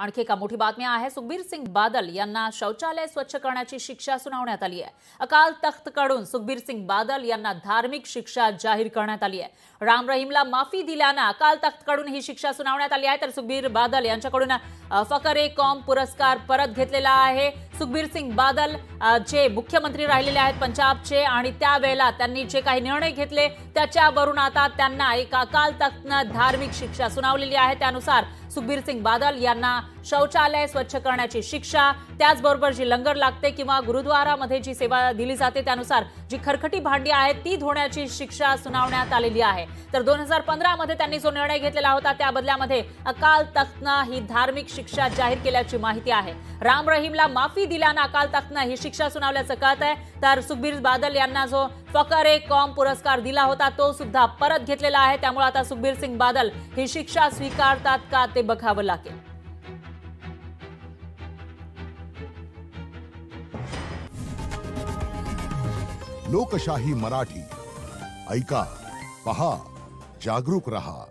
आणखी एका मोठी बातमी आहे। सुखबीर सिंग बादल यांना शौचालय स्वच्छ करण्याची शिक्षा सुनावण्यात आली आहे। अकाल तख्तकडून सुखबीर सिंग बादल यांना धार्मिक शिक्षा जाहीर करण्यात आली आहे। राम रहीमला माफी दिल्याने अकाल तख्तकडून ही शिक्षा सुनावण्यात आली आहे। तर सुखबीर बादल यांच्याकडून फखर-ए-कौम पुरस्कार परत घेतलेला आहे। सुखबीर सिंग बादल जे मुख्यमंत्री राहिलेले आहेत पंजाबचे आणि त्यावेळेला त्यांनी जे काही निर्णय घेतले त्याच्यावरून आता त्यांना एक अकाल तख्तने धार्मिक शिक्षा सुनावलेली आहे। त्यानुसार सुखबीर सिंग बादल यांना शौचालय स्वच्छ करण्याची शिक्षा, त्याचबरोबर जी लंगर लागते किंवा गुरुद्वारामध्ये जी सेवा दिली जाते त्यानुसार जी खरकटी भांडी आहेत ती धुण्याची शिक्षा सुनावण्यात आलेली आहे। तर 2015 मध्ये त्यांनी जो निर्णय घेतलेला होता त्या बदल्यामध्ये अकाल तख्तने ही धार्मिक शिक्षा जाहीर केल्याची माहिती आहे। राम रहीमला माफी दिल्याने अकाल तख्तने ही शिक्षा सुनावल्याचं कळत आहे। तर सुखबीर बादल यांना जो फखर-ए-कौम पुरस्कार दिला होता तो सुद्धा परत घेतलेला आहे। त्यामुळे आता सुखबीर सिंग बादल ही शिक्षा स्वीकारतात का ते बघावं लागेल। लोकशाही मराठी ऐका, पहा, जागरूक रहा।